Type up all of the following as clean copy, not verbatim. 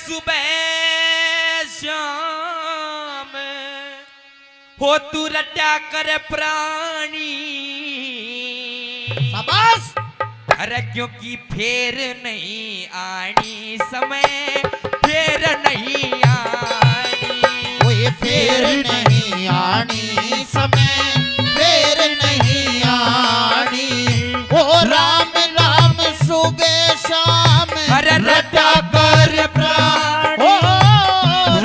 सुबह शाम हो तू रट्या कर प्राणी। शाबाश। अरे क्योंकि फेर नहीं आनी समय, फेर नहीं आनी, ओए फेर नहीं आनी समय, फेर नहीं आनी। ओ राम राम सुबह शाम अरे रटा कर प्राण। ओ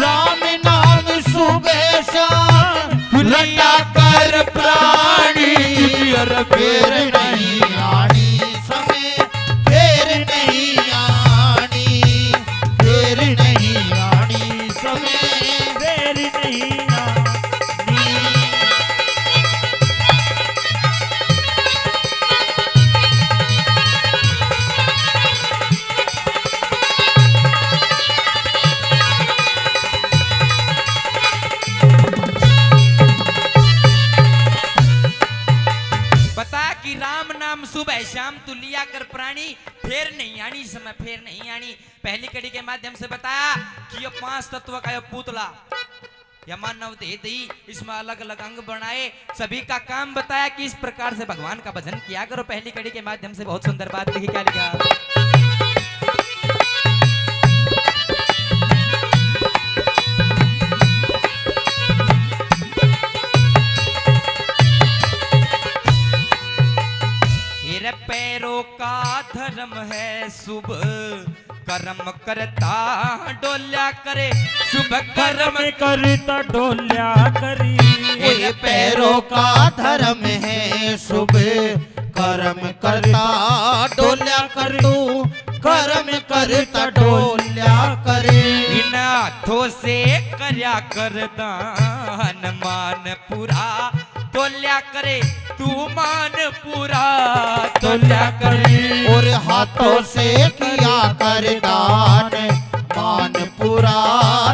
राम नाम सुबह शाम रटा कर प्राणी। अरे फेर नहीं आनी समय, फेर नहीं आनी, फेर नहीं आनी समय, फेर नहीं आनी। बता कि राम नाम सुबह शाम तू लिया कर प्राणी, फेर नहीं आनी समय, फेर नहीं आनी। पहली कड़ी के माध्यम से बताया कि ये 5 तत्व का ये पुतला या मानव देह दी, इसमें अलग अलग अंग बनाए, सभी का काम बताया कि इस प्रकार से भगवान का भजन किया करो। पहली कड़ी के माध्यम से बहुत सुंदर बात लिखी, क्या लिखा? पैरों का धर्म है शुभ कर्म करता डोल्या करे, शुभ कर्म करता डोल्या करी। ये पैरों का धर्म है शुभ कर्म करता डोल्या कर। तू कर्म करता डोल्या करे। इन हाथों से कर्या कर दान, मान पूरा तोल्या करे, तू मान पूरा तोल्या करे। और हाथों से किया कर दान, मान पूरा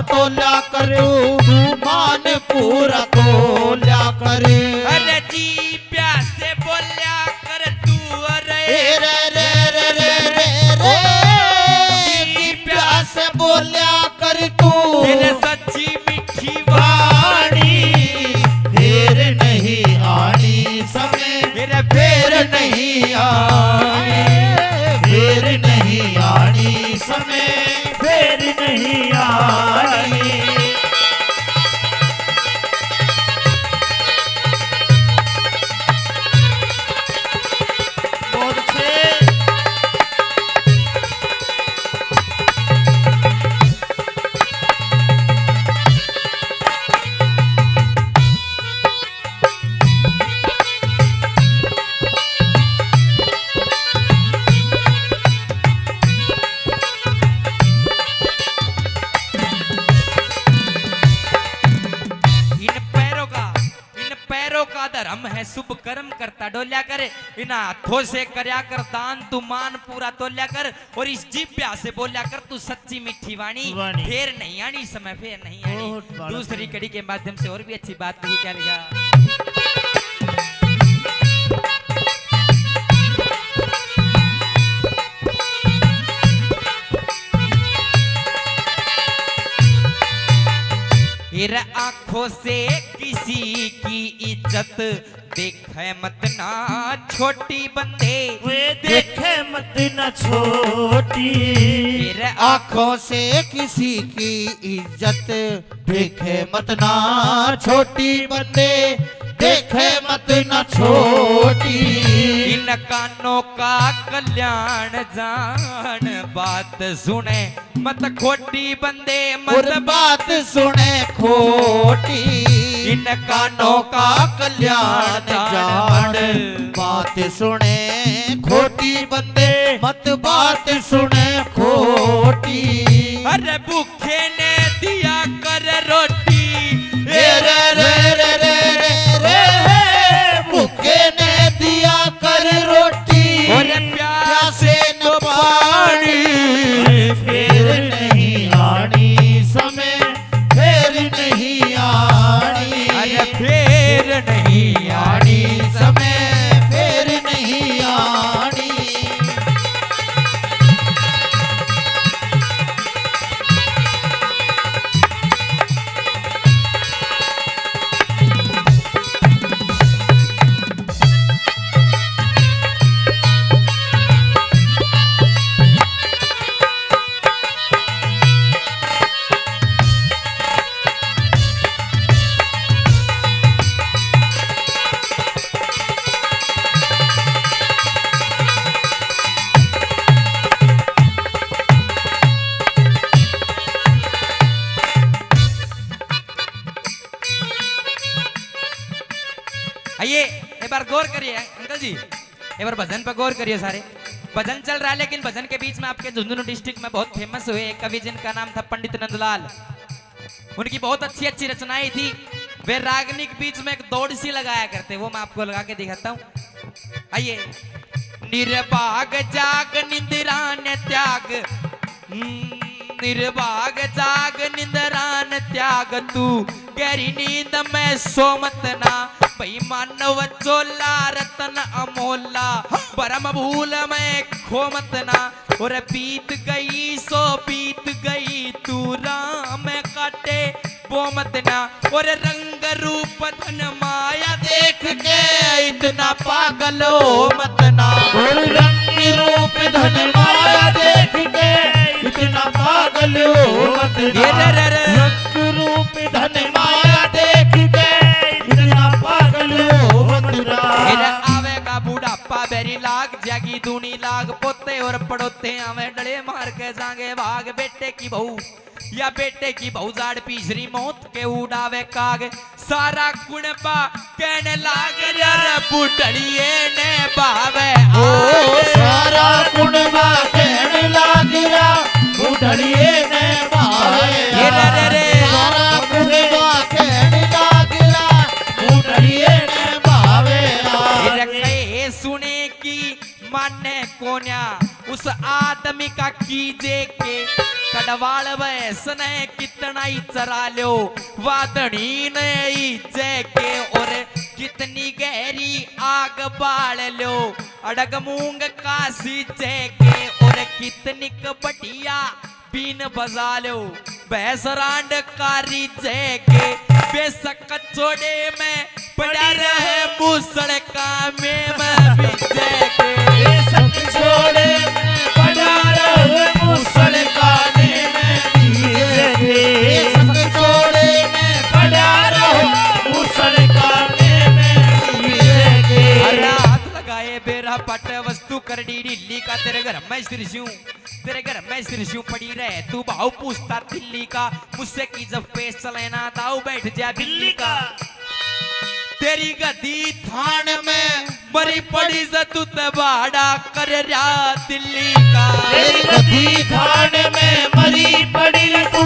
तोल्या कर। तू मान पूरा तोल्या करे। अरे जी प्यासे बोल्या कर तू, अरे रे रे रे रे रे रे जी प्यास बोल्या कर तू। तेरे सच्ची मीठी वाणी फेर नहीं आनी समय, मेरे फेर नहीं आनी, फेर नहीं आनी समय, फेर नहीं आनी। बहुत अच्छे। धर्म है शुभ कर्म करता डोल्या करे। इन हाथों से कर्या कर दान, तू मान पूरा तोल्या कर। और इस जिब्या से बोल्या कर तू सच्ची मीठी वाणी, फेर नहीं आनी समय, फेर नहीं आनी। दूसरी कड़ी के माध्यम से और भी अच्छी बात लिखी, क्या लिखा? फिर आंखों से किसी की इज्जत देखे मत ना छोटी बंदे, वे देखे मत ना छोटी। फिर आंखों से किसी की इज्जत देखे मत ना छोटी बंदे, देखे मत ना छोटी। इन कानों का कल्याण जान, बात सुने मत खोटी बंदे, और बात सुने खोटी। इन कानों का कल्याण जान, बात सुने खोटी बंदे, मत बात सुने खोटी। अरे भूखे ने दिया कर रोटी, रे रे रे रे रे रे भूखे ने दिया कर रोटी। और प्यासे न पानी फेर नहीं आनी समय, फेर नहीं आनी। अरे फेर नहीं आनी समय, फेर नहीं आनी। जी एक बार भजन पर गौर करिए सारे। भजन चल रहा है लेकिन भजन के बीच में आपके झुंझुनू डिस्ट्रिक्ट में बहुत फेमस हुए एक कवि जिनका नाम था पंडित नंदलाल। उनकी बहुत अच्छी अच्छी रचनाएं थी। वे रागनी के बीच में एक दौड़ सी लगाया करते, वो मैं आपको लगा के दिखाता हूँ। आइए। निर्भाग जाग निंद्रा ने त्याग, निर्भाग जाग निंद्रा ने त्याग, तू गहरी नींद में सोमत ना, भाई मानव चोला रतन अमोला, परम भूल में खोमत ना, और बीत गई सो बीत गई, तू राम काटे वो मत ना, और रंग रूप धन माया देख के इतना पागल हो मत ना, और रंग रूप धन माया देख के इतना पागल हो मत ना, रंग रूप धन माया देख के इतना पागल हो मत ना। आवेगा बुढ़ापा बेरी लाग जागी दूनी लाग, पोते और पड़ोते आवे डले मार के जागे भाग, बेटे की बहू या बेटे की बहू जाड़ पीसरी मौत के उड़ावे काग, सारा गुणबा कहने लाग रे बुढ़ड़िए ने बावे, ओ सारा गुणबा कहने लाग रे बुढ़ड़िए ने बावे, सारा गुणबा कहने लाग रे बुढ़ड़िए ने बावे। कहे सुने की माने कोन्या उस आदमी का कीजे के, कड़वाड़ वैस ने कितना ही चरा लो वादनी ने जय के, और कितनी गहरी आग बाल लो अड़ग मूंग काशी जय के, और कितनी बढ़िया बीन बजा लो भैंसरांड कारी जय के, बेशक छोड़े में पड़ा रहे मूसड़ कामे में भी जय के, बेशक छोड़े में पड़ा रहे मूसड़ कामे में भी जय के, बेशक छोड़े में पड़ा रहे मूसड़ कामे में भी जय के। अरे हाथ लगाए बेरा पट वस्तु कर डी ढिल्ली का, तेरे घर में सिरसियों तेरे घर में सिरसियों पड़ी रहे, तू भाव पूछता दिल्ली का, मुझसे की जब पेश चले ना दाऊ बैठ जा बिल्ली का, तेरी गदी थान में मरी पड़ी तू तबाड़ा कर रहा दिल्ली का, तेरी गदी थान में मरी पड़ी तू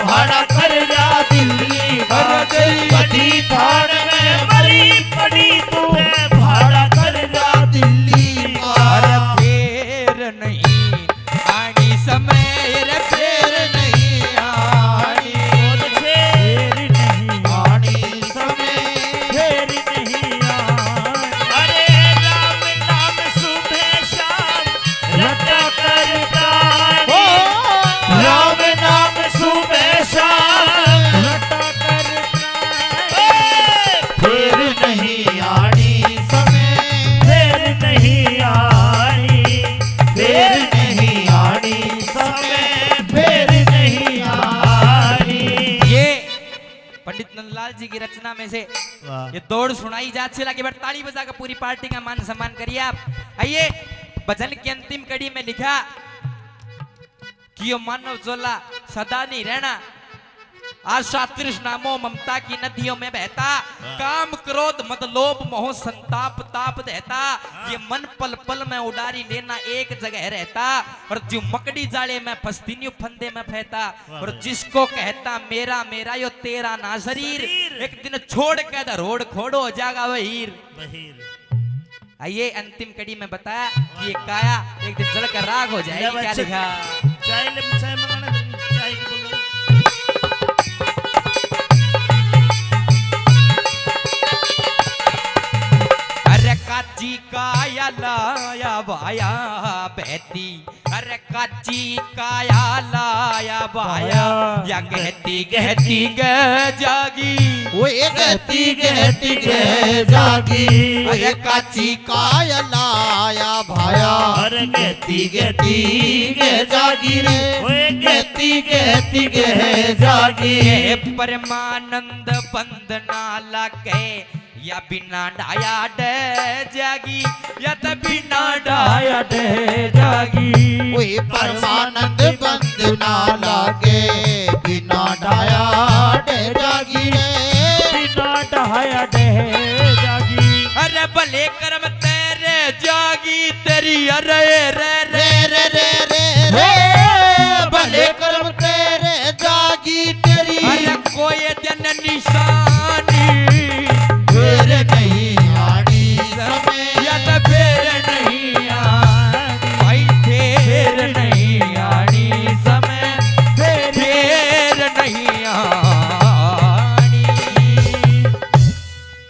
भाड़ा कर रहा दिल्ली का, तेरी गदी थान में मरी पड़ी तू भाड़ा कर रहा दिल्ली का। अरे फेर नहीं आनी समय रे फेर नहीं आनी, फेर नहीं आनी समय फेर नहीं अरे राम नाम सुबह शाम रटा करता हो, राम नाम सुबह शाम रटा करता फिर नहीं आनी समय, फेर नहीं आनी फिर नहीं आनी समय, फिर नहीं आनी। ये पंडित नंदलाल जी की रचना में से ये दौड़ सुनाई जा, अच्छी लगी बट ताली बजा कर पूरी पार्टी का मान सम्मान करिए आप। आइए भजन की अंतिम कड़ी में लिखा कि यो मानव जोला सदा नहीं रहना, आशा तृष्णा मोह ममता की नदियों में बहता, काम क्रोध मद लोभ मोह संताप ताप देता, ये मन पल पल में उडारी लेना एक जगह रहता, और जो मकड़ी जाले में फंसती न्यू फंदे में फैता, और जिसको कहता मेरा मेरा यो तेरा ना शरीर, एक दिन छोड़ के रोड खोड़ो हो जाएगा वहीर। आइए अंतिम कड़ी में बताया कि ये काया एक दिन जलकर राग हो जाएगी, क्या लिखा? चाय मंगाना चाय की बोलो काची काया लाया बाया बहती, अरे काची काया लाया बाया, या कहती कहती ग जागी, वो गहती गहती गह जागी, अरे काची काया लाया भाया, अरे गहती गहती गह जागी रे, गहती गहती गह जागी। परमानंद बंदना लगे या बिना डाया डे जागी, या तो बिना डाया डे जागी, वो परमानंद बंदना